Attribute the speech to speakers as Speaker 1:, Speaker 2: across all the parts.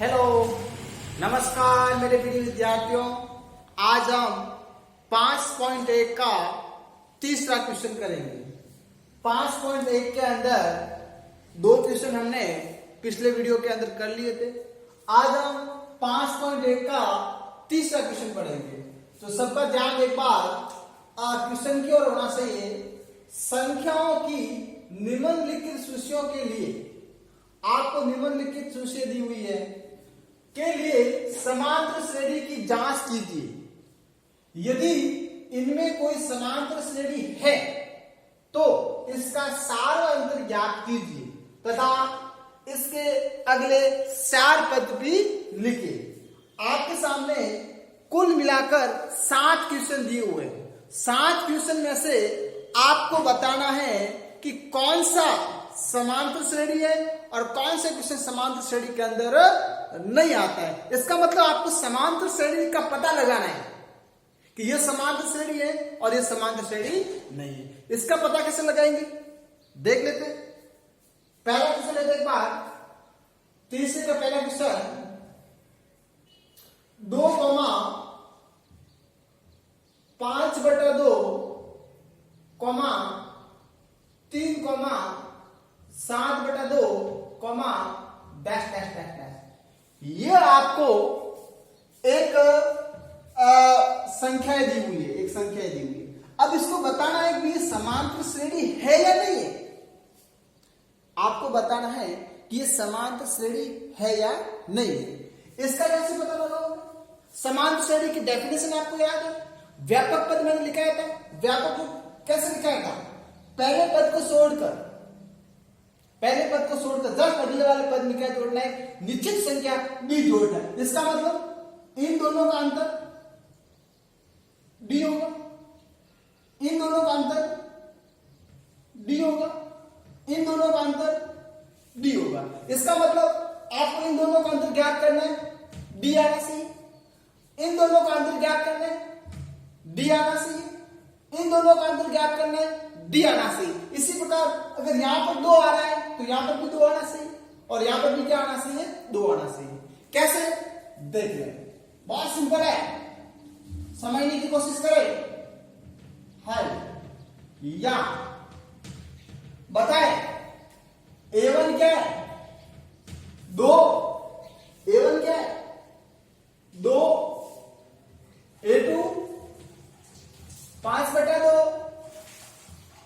Speaker 1: Hello, नमस्कार मेरे प्रिय विद्यार्थियों। आज हम 5.1 का तीसरा क्वेश्चन करेंगे। 5.1 के अंदर दो क्वेश्चन हमने पिछले वीडियो के अंदर कर लिए थे। आज हम 5.1 का तीसरा क्वेश्चन पढ़ेंगे। तो सबका ध्यान एक बार क्वेश्चन की ओर होना चाहिए। संख्याओं की निम्नलिखित सूचियों के लिए आपको निम्नलिखित सूची दी हुई है के लिए समांतर श्रेणी की जांच कीजिए। यदि इनमें कोई समांतर श्रेणी है तो इसका सार अंतर ज्ञात कीजिए तथा इसके अगले 4 पद भी लिखिए। आपके सामने कुल मिलाकर 7 क्वेश्चन दिए हुए हैं। 7 क्वेश्चन में से आपको बताना है कि कौन सा समांतर श्रेणी है और कौन से क्वेश्चन समांतर श्रेणी के अंदर नहीं आता है। इसका मतलब आपको समांतर श्रेणी का पता लगाना है कि यह समांतर श्रेणी है और यह समांतर श्रेणी नहीं है। इसका पता कैसे लगाएंगे देख लेते हैं। पहला क्वेश्चन लेते एक बार। तीसरे का पहला question 2,5/2, 3,7/2, dash dash dash dash. ये आपको एक संख्याएं दी हुई है, एक संख्या दी हुई है। अब इसको बताना है कि ये समांतर श्रेणी है या नहीं है। आपको बताना है कि ये समांतर श्रेणी है या नहीं है। इसका कैसे पता लगाओगे? समांतर श्रेणी की डेफिनेशन आपको याद है। व्यापक पद मैंने लिखाया था। व्यापक पद कैसे लिखाया था? पहले पद को छोड़कर जस्ट अगले वाले पद में क्या जोड़ना है? निश्चित संख्या डी जोड़ना है। इसका मतलब इन दोनों का अंतर डी होगा, इन दोनों का अंतर डी होगा, इन दोनों का अंतर डी होगा। इसका मतलब आपको इन दोनों का अंतर ज्ञात करना है, डी आना चाहिए। इन दोनों का अंतर ज्ञात करना है, डी आना चाहिए। इन दोनों का अंतर ज्ञात करना है, डी आना चाहिए। इसी प्रकार अगर यहां पर 2 आ रहा है तो यहां पर भी 2 आना चाहिए और यहां पर भी क्या आना चाहिए? 2 आना चाहिए। कैसे देख लें, बहुत सिंपल है, समझने की कोशिश करें। हल या बताए A1 क्या है? 2। A1 क्या है? 2। A2 5/2।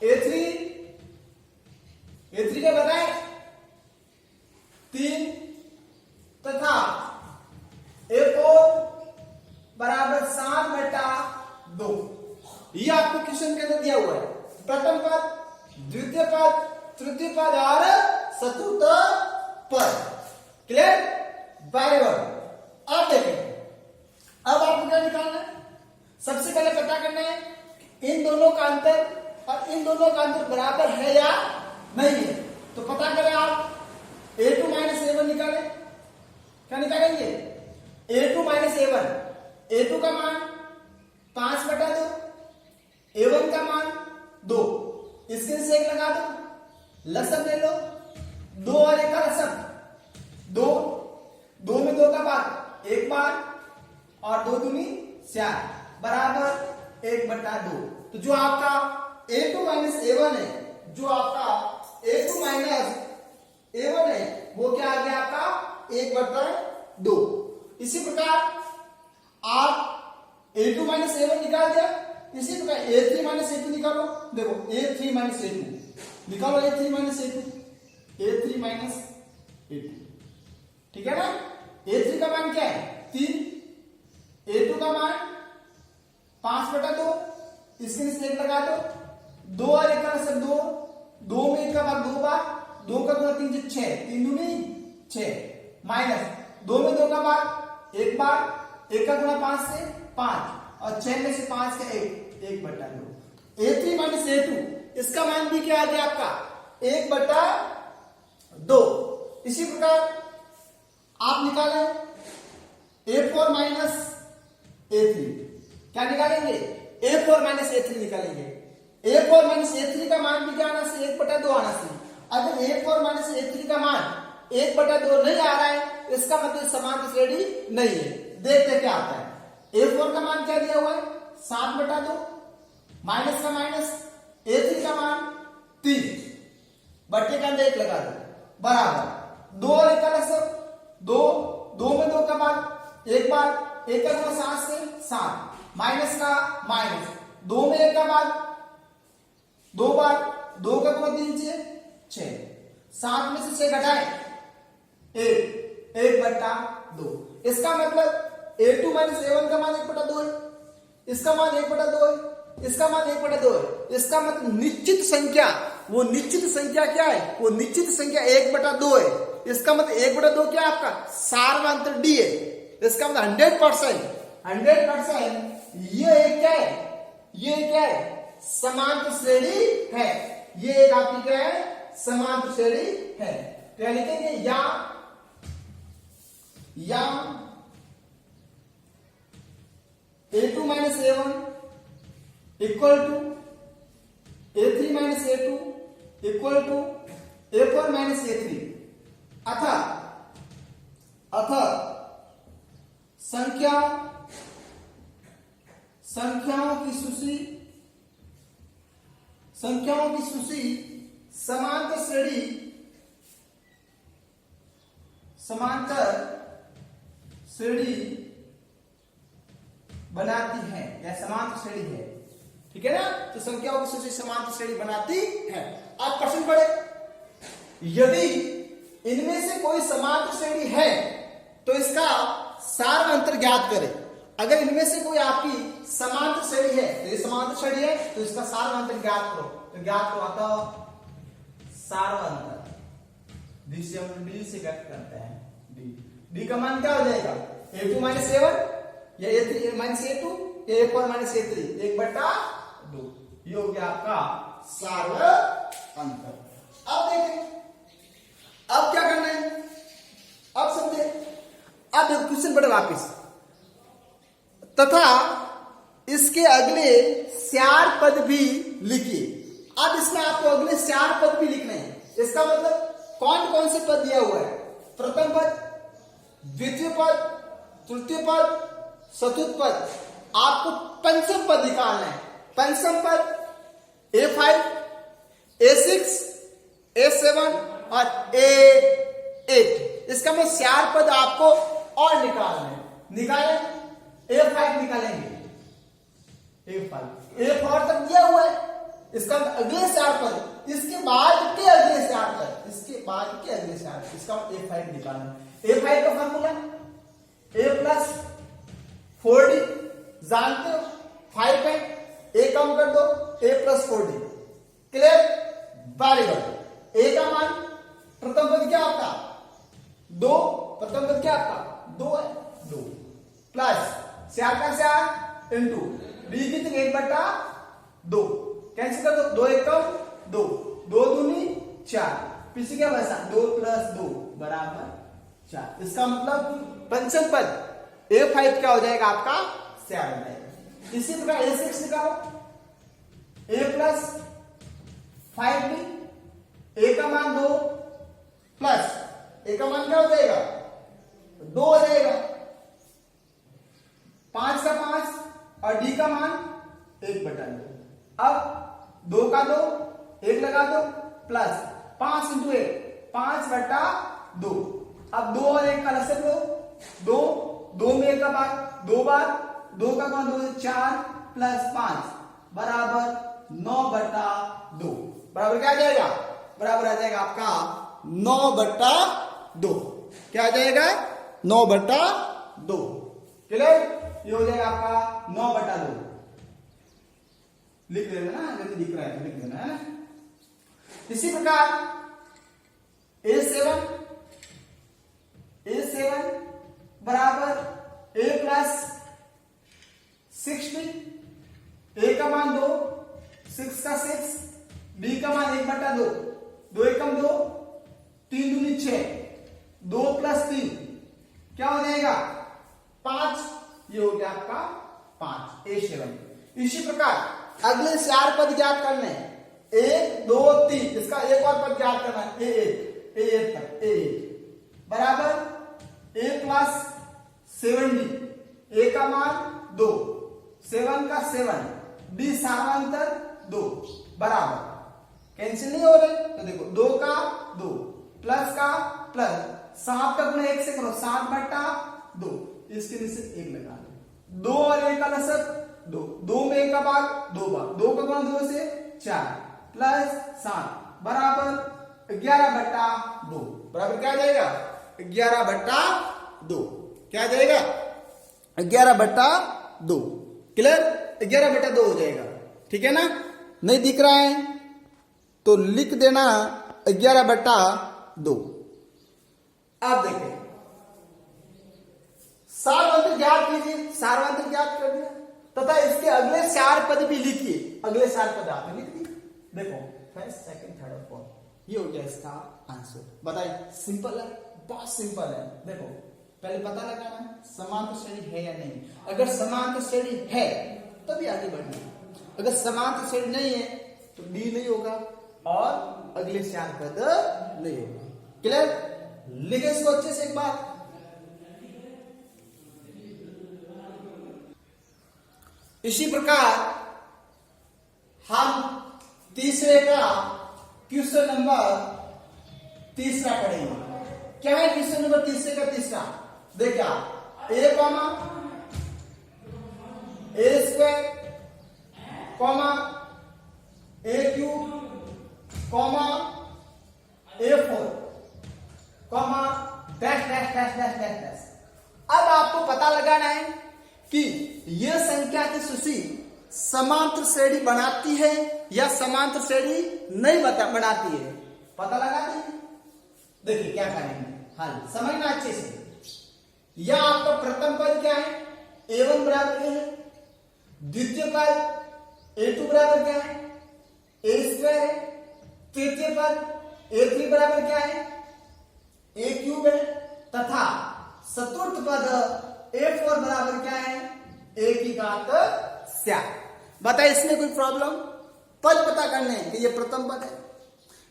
Speaker 1: A3 क्या बताए? 3 तथा A4 बराबर 7/2। ये आपको क्वेश्चन के अंदर दिया हुआ है। प्रथम पद, द्वितीय पद, तृतीय पद और चतुर्थ पद। क्लियर? Very good. अब देखें, अब आपको क्या निकालना है? सबसे पहले पता करना है इन दोनों का अंतर और इन दोनों का अंतर बराबर है या नहीं है। तो पता करें आप A2 माइनस A1 निकालें। क्या निकालेंगे? A2 minus A1। A2 का मान 5/2, A1 का मान 2। इसके से एक लगा दो, लसम ले लो। 2 और 1 का लसम 2, 2 में 2 का भाग 1 बार और 2 दूनी 4 बराबर 1/2। तो जो आपका A2 माइनस A1 है, जो आपका A2 माइनस A1 है, वो क्या आ गया आपका? 1/2। इसी प्रकार आप A2 माइनस A1 निकाल दिया। इसी प्रकार A3 माइनस A2 निकालो। देखो A3 माइनस A2 निकालो। A3 minus A2, A3 minus A2, ठीक है ना? A3 का मान क्या है? 3। A2 का मान 5/2। इसके नीचे 1 लगा दो। 2 और 1 का लसम 2, 2 में 1 का भाग 2 बार, 2 का गुणा 3 से 6, 3 दूनी 6 माइनस 2 में 2 का भाग 1 बार, 1 का गुणा 5 से 5 और 6 में से 5 का 1/2। A3 माइनस A2 इसका मान भी क्या आ गया आपका? 1/2। इसी प्रकार आप निकालें A4 माइनस A3। क्या निकालेंगे? A4 माइनस A3 निकालेंगे। A4 माइनस A3 का मान भी क्या आना चाहिए? 1/2 आना चाहिए। अगर A4 माइनस A3 का मान 1/2 नहीं आ रहा है, इसका मतलब समांतर श्रेणी नहीं है। देखते क्या आता है। A4 का मान क्या दिया हुआ है 7/2, माइनस का माइनस, A3 का मान 3, बट्टे का अंदर 1 लगा दो, बराबर 2 निकाला सब, 2 में 2 का बाद 1 बार, 1 का गुणा 7 से 7, माइनस का माइनस, 2 में 1 का बाद 2 बार, 2 का गुणा 3 से 6, 7 में से 6 घटाए 1/2। इसका मतलब A2 माइनस A1 का मान 1/2 है, इसका मान 1/2 है, इसका मान 1/2 है। इसका मतलब निश्चित संख्या, वो निश्चित संख्या क्या है, वो निश्चित संख्या 1/2 है। इसका मतलब 1/2 क्या है आपका सार्वधातुक D है। इसका मतलब 100% ये क्या है, ये क्या है समांतर श्रेणी है। ये एक आपकी क्या है समांतर श्रेणी है। क्या लिखेंगे, या A2 minus A1 equal to A3 minus A2 equal to A4 minus A3, अतः संख्याओं की सूची समांतर श्रेणी बनाती है या समांतर श्रेणी है। ठीक है ना, तो संख्याओं की सूची समांतर श्रेणी बनाती है। अब प्रश्न पढ़े, यदि इनमें से कोई समांतर श्रेणी है तो इसका सार्वधातुक ज्ञात करें। अगर इनमें से कोई आपकी समांतर श्रेणी है तो ये समांतर श्रेणी है, तो इसका सार्वधातुक ज्ञात करो। तो ज्ञात करो आता सार्वधातुक, डी से हम डी से व्यक्त करते हैं। डी का मान क्या हो जाएगा, A2 माइनस A1 या A3 माइनस A2 या A4 माइनस A3, 1/2। ये हो गया आपका सार्वधातुक। अब देखें, अब क्या करना है, अब समझे। अब क्वेश्चन पढ़े वापिस, तथा इसके अगले 4 पद भी लिखिए। अब इसमें आपको अगले 4 पद भी लिखने हैं। इसका मतलब कौन कौन से पद दिया हुआ है, प्रथम पद, द्वितीय पद, तृतीय पद, चतुर्थ पद। आपको पंचम पद निकालना है। पंचम पद A5, A6, A7 और A8। इसका मतलब 4 पद आपको और निकालना है। निकालें, A5 निकालेंगे, A4 तक दिया हुआ है। इसका अगले 4 पद, इसके बाद के अगले 4 पद, इसके बाद के अगले 4 पद, इसका A5 निकालना। A5 का फॉर्मूला A प्लस 4D, जानते हो 5 है, A कम कर दो, A plus 4D। Clear, very good. A का मान प्रथम पद क्या आपका 2, प्रथम पद क्या आपका 2 है, 2 प्लस 4 का 4 इंटू D कितने 1/2, कैंसिल कर दो, 2 1 2, 2 दूनी 4, पीछे क्या बचा 2 प्लस 2 बराबर 4। इसका मतलब पंचम पद A5 क्या हो जाएगा आपका 7 हो जाएगा। इसी प्रकार A6 निकालो, A प्लस 5B, A का मान 2 प्लस A का मान क्या हो जाएगा 2 हो जाएगा, 5 का 5 और D का मान 1/2। अब 2 का 2 1 लगा दो, प्लस 5 इंटू 1 5/2। अब 2 और 1 का लसक लो, 2 में 1 का बाद 2 बार, 2 का गुणा 2 4 प्लस 5 बराबर 9/2। बराबर क्या आ जाएगा, बराबर आ जाएगा आपका 9/2। क्या आ जाएगा 9/2। क्लियर, ये हो जाएगा आपका 9/2। लिख लेना ना, यदि दिख रहा है तो लिख देना है ना। इसी प्रकार A7 बराबर A प्लस 6B, A का मान 2, 6 का 6, B का मान 1/2, 2 1 2, 3 दूनी 6, 2 प्लस 3 क्या हो जाएगा 5। ये हो गया आपका 5, A7। इसी प्रकार अगले 4 पद ज्ञात करने हैं, 1 2 3। इसका एक और पद ज्ञात करना है A8 तक, A8 बराबर a प्लस 7d, a का मान 2, 7 का 7, d सार्वंतर 2 बराबर कैंसिल नहीं हो रहे, तो देखो 2 का 2 प्लस का प्लस, 7 का गुणा 1 से करो, 7 बटा 2, इसके नीचे 1 लगा लो, 2 और 1 का लसक 2, 2 में 1 का भाग 2 भाग, 2 का गुणा 2 से 4 प्लस 7 बराबर 11 बटा 2, बराबर क्या आ जाएगा 11 बटा 2, क्या आ जाएगा 11 बटा 2, क्लियर, 11 बटा 2 हो जाएगा, ठीक है ना। नहीं दिख रहा है तो लिख देना 11 बटा 2। अब देखें सार्वत्रिक ज्ञात कीजिए, सार्वत्रिक ज्ञात कर दिया तथा इसके अगले 4 पद भी लिखिए, अगले 4 पद आपने लिख दिए, देखो फर्स्ट सेकंड थर्ड और फोर्थ, ये हो गया इसका आंसर। बताइए सिंपल है, बहुत सिंपल है। देखो पहले पता लगाना है समांतर श्रेणी है या नहीं, अगर समांतर श्रेणी है तभी आगे बढ़ना है, अगर समांतर श्रेणी नहीं है तो डी नहीं होगा और अगले 4 पद नहीं होगा, क्लियर। लिखे इसको अच्छे से एक बार, इसी प्रकार हम तीसरे का क्वेश्चन नंबर तीसरा पढ़ेंगे। क्या है क्वेश्चन नंबर तीसरे का तीसरा, देखिए a comma a square comma a cube comma a4 comma dash dash dash dash dash dash. अब आपको पता लगाना है कि यह संख्या की सूची समांतर श्रेणी बनाती है या समांतर श्रेणी नहीं बनाती है, पता लगाते हैं। देखिए क्या करेंगे, हल समझना अच्छे से। यह आपका प्रथम पद क्या है, a1 बराबर क्या है, द्वितीय पद a2 बराबर क्या है, a स्क्वायर है, तृतीय पद a3 बराबर क्या है, a क्यूब है, तथा चतुर्थ पद a4 बराबर क्या है, a की घात 7। बताइए इसमें कोई प्रॉब्लम, पद पता करने हैं कि ये प्रथम पद है,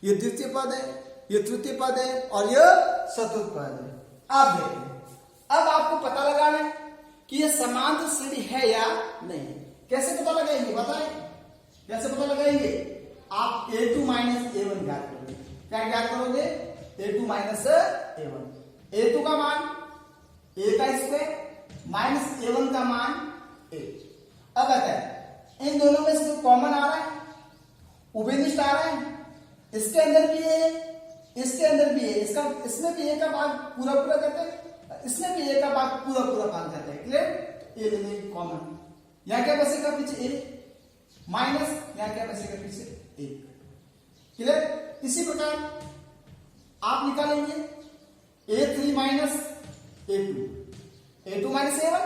Speaker 1: ये द्वितीय पद है, ये तृतीय पद है और ये चतुर्थ पद है। अब देखिए, अब आपको पता लगाना है कि ये समांतर श्रेणी है या नहीं। कैसे पता लगाएंगे बताएं, कैसे पता लगाएंगे, आप a2 माइनस a1 ज्ञात करोगे। क्या ज्ञात करोगे, a2 माइनस a1, a2 का मान a का स्क्वायर माइनस a1 का मान a। अब बताए इन दोनों में से कॉमन आ रहा है, उभयनिष्ठ आ रहा है, इसके अंदर भी है, इसके अंदर भी है, इसका इसमें भी a का भाग पूरा पूरा करते हैं, इसमें भी a का भाग पूरा पूरा भाग करते हैं, क्लियर। ये लेने कॉमन, यहां क्या बचेगा पीछे a माइनस, यहां क्या बचेगा पीछे a, क्लियर। इसी प्रकार आप निकालेंगे a3 minus a2, a2 minus a1,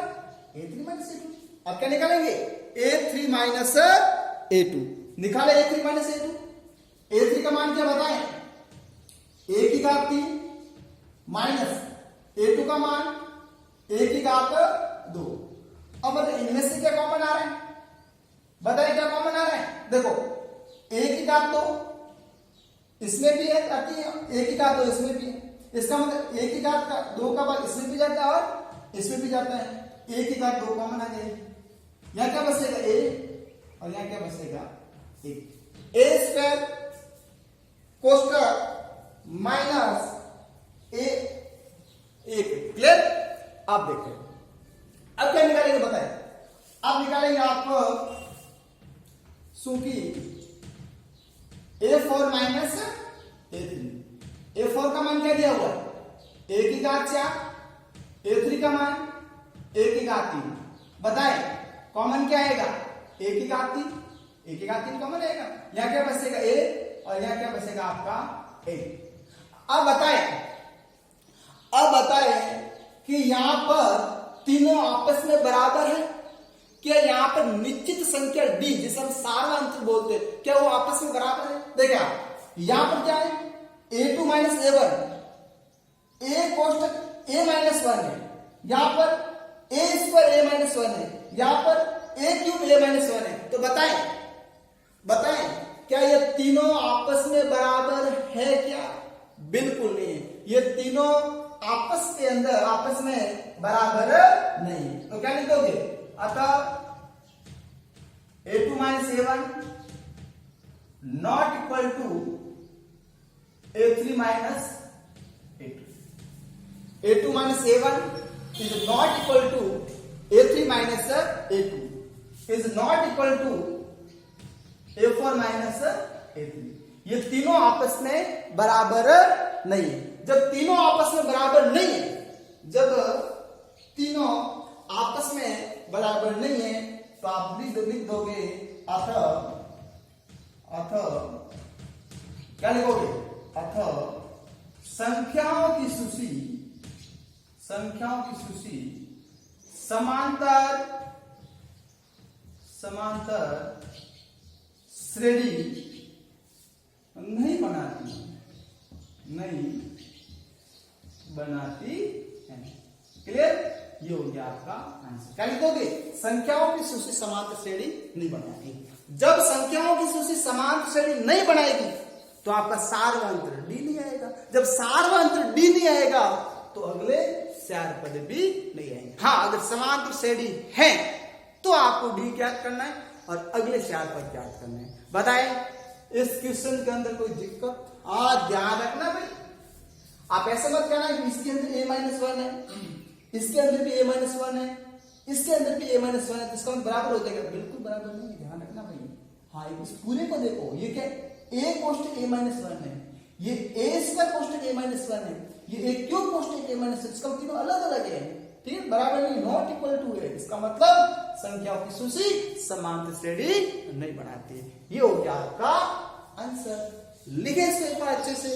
Speaker 1: a3 minus a2। अब क्या निकालेंगे, a3 माइनस a2, निकाले a3 माइनस a2, a3 का मान क्या बताएं, a की घात 3 माइनस a2 का मान a की घात 2। अब इनमें से क्या कॉमन आ रहा है, बताइए क्या कॉमन आ रहा है। देखो a की घात 2 इसमें भी है, a की घात 2 इसमें भी है, इसका मतलब a की घात 2 का भाग इसमें भी जाता है और इसमें भी जाता है, a की घात 2 कॉमन आ जाएगी। यहां क्या बचेगा a और यहां क्या बचेगा a, a स्क्वायर कोष्टक माइनस a, क्लियर। आप देखें अब क्या निकालेंगे बताएं, अब निकालेंगे आपको सूखी a4 माइनस a3, a4 का मान क्या दिया हुआ है, a की घात 4, a3 का मान a की घात 3। बताएं कॉमन क्या आएगा, a की घात 3, a की घात 3 कॉमन आएगा, यहां क्या बचेगा a और यहां क्या बचेगा आपका a। अब बताएं कि यहां पर तीनों आपस में बराबर है क्या, यहां पर निश्चित संख्या d जिसे हम सार्वंत्र बोलते हैं, क्या वो आपस में बराबर है। देखिए यहां पर क्या है, a2 minus a1, a कोष्टक a minus 1 है, यहां पर a स्क्वायर a माइनस 1 है, यहां पर a क्यूब a माइनस 1 है। तो बताएं क्या ये तीनों आपस में बराबर है क्या, बिल्कुल नहीं है, ये तीनों आपस में बराबर नहीं, तो क्या लिखोगे? अतः a2 minus a1 not equal to a3 minus a2. a2 minus a1 is not equal to a3 minus a2 is not equal to a4 minus a3. ये तीनों आपस में बराबर नहीं है। जब तीनों आपस में बराबर नहीं है, जब तीनों आपस में बराबर नहीं है, तो आप लिख दोगे अतः क्या लिखोगे? अतः संख्याओं की सूची समांतर श्रेणी नहीं बनाती है। क्लियर? ये हो गया आपका आंसर। क्या लिखोगे? संख्याओं की सूची समांतर श्रेणी नहीं बनाती। जब संख्याओं की सूची समांतर श्रेणी नहीं बनाएगी तो आपका सार्वंत्र डी नहीं आएगा। जब सार्वंत्र डी नहीं आएगा तो अगले चार पद भी नहीं आएंगे। हाँ, अगर समांतर श्रेणी है तो आपको डी ज्ञात करना है और अगले चार पद ज्ञात करना है। बताएं इस क्वेश्चन के अंदर कोई दिक्कत? ध्यान रखना भाई, आप ऐसे मत कहना कि इसके अंदर a-1 है, इसके अंदर भी a-1 है, इसके अंदर भी a-1 है, तो इसका बराबर हो जाएगा? बिल्कुल बराबर नहीं, ध्यान रखना भाई। हाँ, इस पूरे को देखो, ये क्या a कोष्टक a-1 है, ये a स्क्वायर कोष्टक a-1 है, ये a क्यूब कोष्टक a-1, इसका तीनों अलग अलग है, ठीक है, बराबर नहीं, नॉट इक्वल टू है। इसका मतलब संख्याओं की सूची समांतर श्रेणी नहीं बनाती। ये हो गया आपका आंसर। लिखे इसको एक बार अच्छे से।